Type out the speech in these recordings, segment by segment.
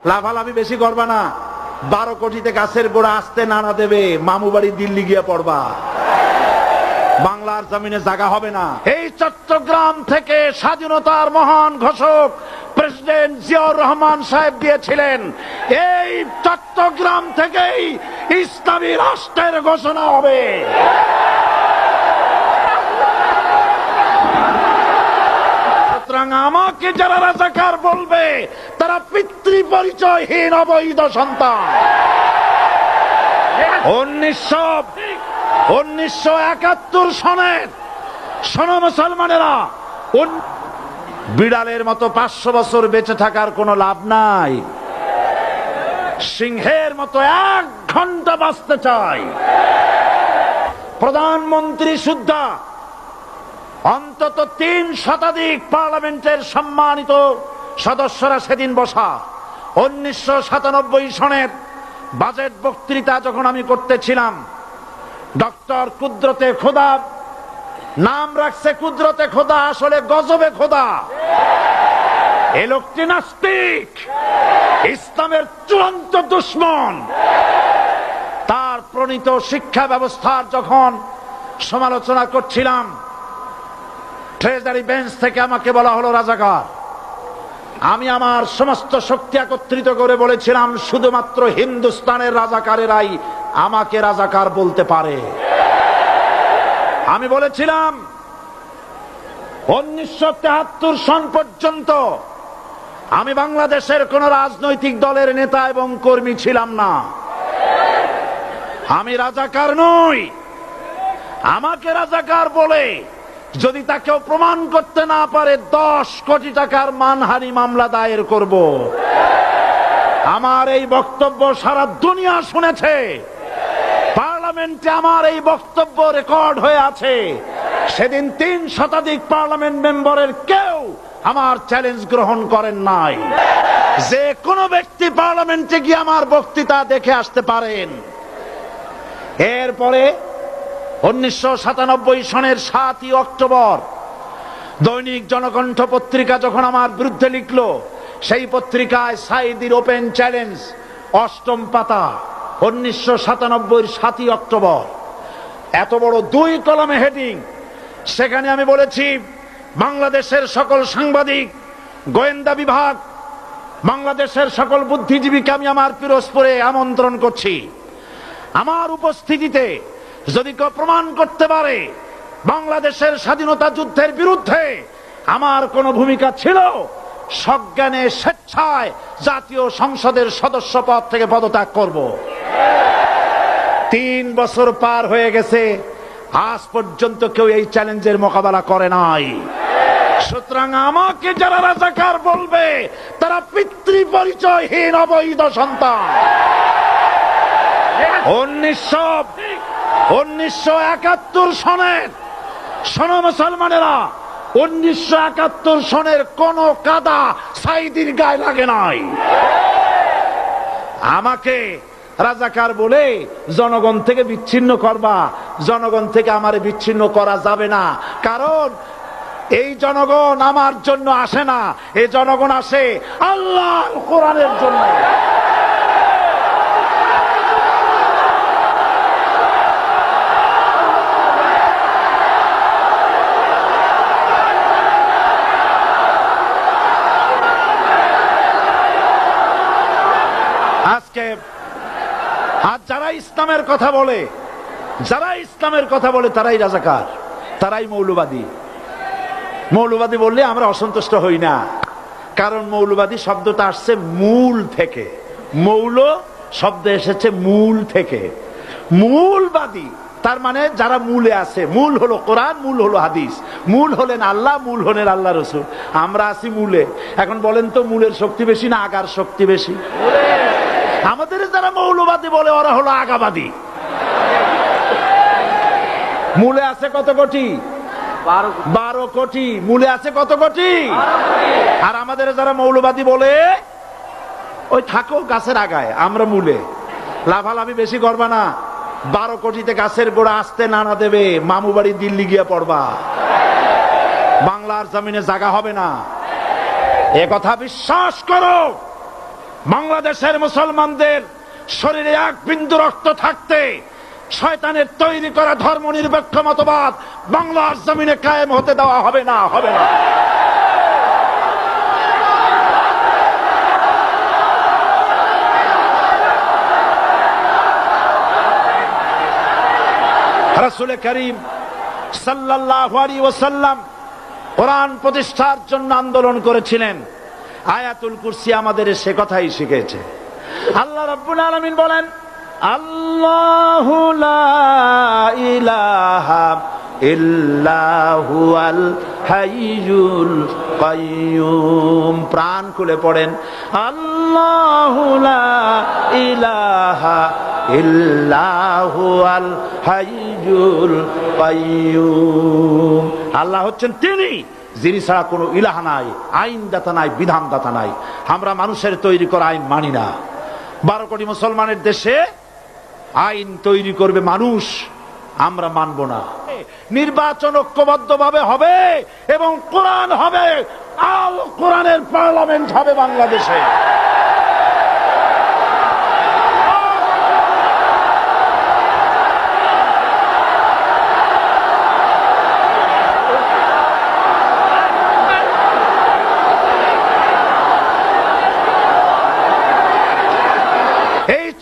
লাভালাভি বেশি করবা না, 12 কোটিতে গাছের গোড়া আসতে নানা দেবে, মামু বাড়ি দিল্লি গিয়ে পড়বা, বাংলার জমিনে জায়গা হবে না। এই চট্টগ্রাম থেকে স্বাধীনতার মহান ঘোষক প্রেসিডেন্ট জিয়াউর রহমান সাহেব দিয়েছিলেন, এই চট্টগ্রাম থেকেই ইসলামী রাষ্ট্রের ঘোষণা হবে। সুতরাং আমাকে যারা রাজাকার বলবে তারা পিতৃ পরিচয়হীন অবৈধ সন্তান। 1971 সনের শোনো মুসলমানেরা, বিড়ালের মতো 500 বছর বেঁচে থাকার কোনো লাভ নাই, সিংহের মতো 1 ঘন্টা বাঁচতে চাই। প্রধানমন্ত্রী সুদ্ধা অন্তত 3 শতাধিক পার্লামেন্টের সম্মানিত সদস্যরা সেদিন বসা। 1997 সনের বাজেট বক্তৃতা যখন আমি করতেছিলাম, ডক্টর কুদরতে খোদা, নাম রাখছে কুদরতে খোদা, আসলে গজবে খোদা। এ লোকটি নাস্তিক, ইসলামের চূড়ান্ত দুশমন। তার প্রণীত শিক্ষা ব্যবস্থার যখন সমালোচনা করছিলাম, ট্রেজারি বেঞ্চ থেকে আমাকে বলা হলো রাজাকার। আমি আমার সমস্ত শক্তি একত্রিত করে বলেছিলাম, শুধুমাত্র হিন্দুস্তানের রাজাকারেরাই আমাকে রাজাকার বলতে পারে। আমি বলেছিলাম 1973 সন পর্যন্ত আমি বাংলাদেশের কোন রাজনৈতিক দলের নেতা এবং কর্মী ছিলাম না। আমি রাজাকার নই। আমাকে রাজাকার বলে যদি তাকেও প্রমাণ করতে না পারে, 10 কোটি টাকার মানহানি মামলা দায়ের করব। আমার এই বক্তব্য সারা দুনিয়া শুনেছে, পার্লামেন্টে আমার এই বক্তব্য রেকর্ড হয়ে আছে। সেদিন 3 শতাধিক পার্লামেন্ট মেম্বারের কেউ আমার চ্যালেঞ্জ গ্রহণ করেন নাই। যে কোনো ব্যক্তি পার্লামেন্টে গিয়ে আমার বক্তৃতা দেখে আসতে পারেন। এরপরে 1997 সনের 7 অক্টোবর দৈনিক জনকণ্ঠ পত্রিকা যখন আমার বিরুদ্ধে লিখলো, সেই পত্রিকায় সাইদির ওপেন চ্যালেঞ্জ 8ম পাতা, 1997 7 অক্টোবর, এত বড় 2 কলমে হেডিং। সেখানে আমি বলেছি, বাংলাদেশের সকল সাংবাদিক, গোয়েন্দা বিভাগ, বাংলাদেশের সকল বুদ্ধিজীবীকে আমি আমার পিরোজপুরে আমন্ত্রণ করছি। আমার উপস্থিতিতে যদি কেউ প্রমাণ করতে পারে বাংলাদেশের স্বাধীনতা যুদ্ধের বিরুদ্ধে আমার কোন ভূমিকা ছিল, সজ্ঞানে স্বেচ্ছায় জাতীয় সংসদের সদস্য পদ থেকে পদত্যাগ করব। 3 বছর পার হয়ে গেছে, আজ পর্যন্ত কেউ এই চ্যালেঞ্জের মোকাবেলা করে নাই। সুতরাং আমাকে যারা রাজাকার বলবে তারা পিতৃ পরিচয়হীন অবৈধ সন্তান। 1971 সনের শোনো মুসলমানেরা, 1971 সনের কোন কাদা সাইদির গায়ে লাগে নাই। আমাকে রাজাকার বলে জনগণ থেকে বিচ্ছিন্ন করবা, জনগণ থেকে আমারে বিচ্ছিন্ন করা যাবে না। কারণ এই জনগণ আমার জন্য আসে না, এই জনগণ আসে আল্লাহর কোরআনের জন্য। আজকে আর যারা ইসলামের কথা বলে, তারাই রাজাকার, তারাই মৌলবাদী। মৌলবাদী বললে আমরা অসন্তুষ্ট হই না, কারণ মৌলবাদী শব্দটা আসছে মূল থেকে। মৌল শব্দ এসেছে মূল থেকে। মূলবাদী তার মানে যারা মূলে আছে। মূল হলো কোরআন, মূল হলো হাদিস, মূল হলেন আল্লাহ, মূল হলেন আল্লাহ রসুল। আমরা আছি মূলে। এখন বলেন তো, মূলের শক্তি বেশি না আগার শক্তি বেশি? আমাদের যারা মৌলবাদী বলে ওরা হলো আগাবাদী। মূলে আছে কত কোটি? 12 কোটি। মূলে আছে কত কোটি? আর আমাদের যারা মৌলবাদী বলে ওই থাকো গাছের আগায়, আমরা মূলে। লাভালাভি বেশি করবা না, 12 কোটিতে গাছের গোড়া আসতে নানা দেবে, মামু বাড়ি দিল্লি গিয়ে পড়বা, বাংলার জমিনে জায়গা হবে না। এ কথা বিশ্বাস করো। বাংলাদেশের মুসলমানদের শরীরে এক বিন্দু রক্ত থাকতে শয়তানের তৈরি করা ধর্ম নিরপেক্ষ মতবাদ বাংলার জমিনে কায়েম হতে দেওয়া হবে না, হবে না। রাসূল করিম সাল্লাল্লাহু আলাইহি ওয়াসাল্লাম কোরআন প্রতিষ্ঠার জন্য আন্দোলন করেছিলেন। আয়াতুল কুরসি আমাদের সে কথাই শিখেছে। আল্লাহ রাব্বুল আলামিন বলেন, আল্লাহু লা ইলাহা ইল্লা হুয়াল হাইয়ুল কাইয়্যুম। প্রাণ খুলে পড়েন, আল্লাহু লা ইলাহা ইল্লা হুয়াল হাইয়ুল কাইয়্যুম। আল্লাহ হচ্ছেন তিনি যিনি ছাড়া কোনো ইলাহ নাই, আইনদাতা নাই, বিধানদাতা নাই। আমরা মানুষের তৈরি করা আইন মানি না। 12 কোটি মুসলমানের দেশে আইন তৈরি করবে মানুষ, আমরা মানব না। নির্বাচন ঐক্যবদ্ধভাবে হবে এবং কোরআন হবে, আল কোরআনের পার্লামেন্ট হবে বাংলাদেশে।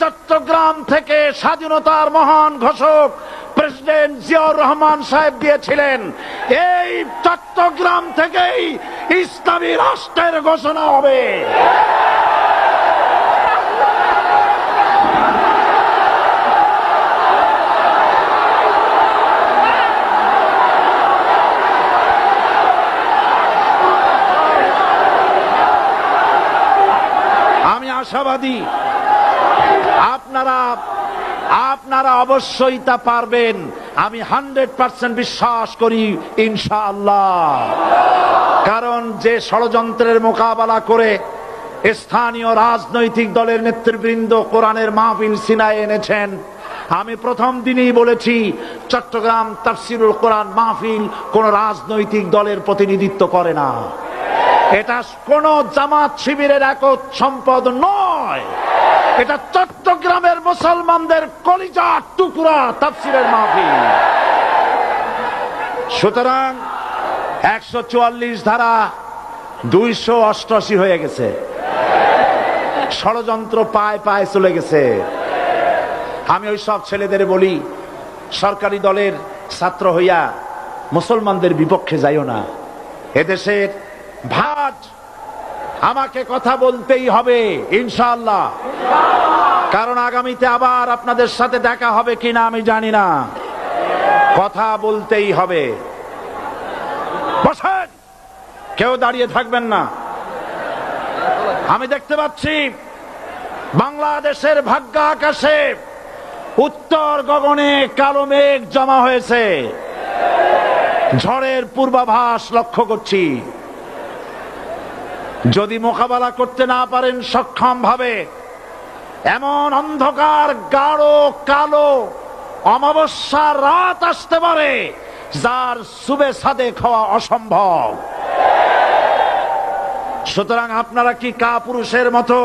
চট্টগ্রাম থেকে স্বাধীনতার মহান ঘোষক প্রেসিডেন্ট জিয়াউর রহমান সাহেব দিয়েছিলেন। এই চট্টগ্রাম থেকেই ইসলামী রাষ্ট্রের ঘোষণা হবে। আমি আশাবাদী আপনারা অবশ্যই তা পারবেন। আমি 100% বিশ্বাস করি ইনশাআল্লাহ। কারণ যে ষড়যন্ত্রের মোকাবেলা করে স্থানীয় রাজনৈতিক দলের নেতৃবৃন্দ কোরআনের মাহফিল সিনায় এনেছেন, আমি প্রথম দিনই বলেছি চট্টগ্রাম তাফসিরুল কোরআন মাহফিল কোন রাজনৈতিক দলের প্রতিনিধিত্ব করে না। এটা কোন জামাত শিবিরের একক সম্পদ নয়। এটা চট্টগ্রামের মুসলমানদের কলিজার টুকরা তাফসিরের মাহফিল। সুতরাং 144 ধারা 288 হয়ে গেছে। ষড়যন্ত্র পায় পায় চলে গেছে। আমি ওই সব ছেলেদের বলি, সরকারি দলের ছাত্র হইয়া মুসলমানদের বিপক্ষে যাইও না। এদেশের ভাট আমাকে কথা বলতেই হবে ইনশাআল্লাহ। কারণ আগামীতে আবার আপনাদের সাথে দেখা হবে কিনা আমি জানি না। কথা বলতেই হবে। বসেন, কেউ দাঁড়িয়ে থাকবেন না। আমি দেখতে পাচ্ছি বাংলাদেশের ভাগ্য আকাশে উত্তর গগনে কালো মেঘ জমা হয়েছে। ঝড়ের পূর্বাভাস লক্ষ্য করছি। যদি মোকাবেলা করতে না পারেন সক্ষম ভাবে, এমন অন্ধকার গাঢ় কালো অমাবস্যার রাত আসতে পারে যার সুবে সাদেক হওয়া অসম্ভব। সুতরাং আপনারা কি কাপুরুষের মতো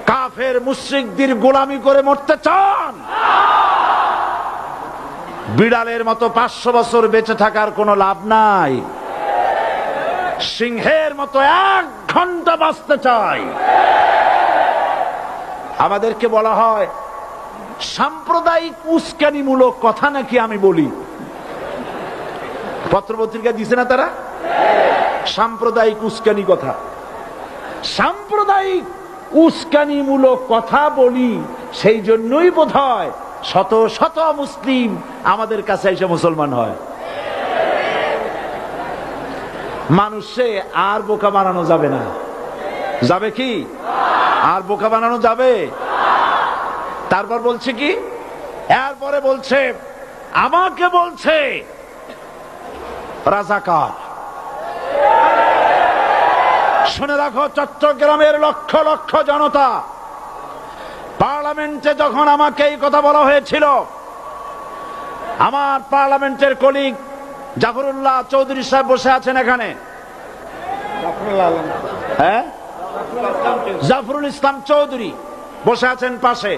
কাফের মুশরিকদের গোলামি করে মরতে চান? বিড়ালের মতো 500 বছর বেঁচে থাকার কোনো লাভ নাই। সিংহের মতো 1 ঘন্টা বাঁচতে চাই। আমাদেরকে বলা হয় সাম্প্রদায়িক উস্কানিমূলক কথা নাকি আমি বলি। পত্রপত্রিকা দিছে না তারা? সাম্প্রদায়িক উস্কানি কথা, সাম্প্রদায়িক উস্কানিমূলক কথা বলি। সেই জন্যই বোধহয় শত শত মুসলিম আমাদের কাছে এসে মুসলমান হয়। মানুষে আর বোকা বানানো যাবে না। যাবে কি? আর বোকা বানানো যাবে? তারপর বলছে কি, এরপরে বলছে আমাকে বলছে রাজাকার। শুনে রাখো চট্টগ্রামের লক্ষ লক্ষ জনতা, পার্লামেন্টে যখন আমাকে এই কথা বলা হয়েছিল, আমার পার্লামেন্টের কলিগ জাফরুল্লাহ চৌধুরী সাহেব বসে আছেন এখানে। হ্যাঁ, জাফরুল ইসলাম চৌধুরী বসে আছেন পাশে।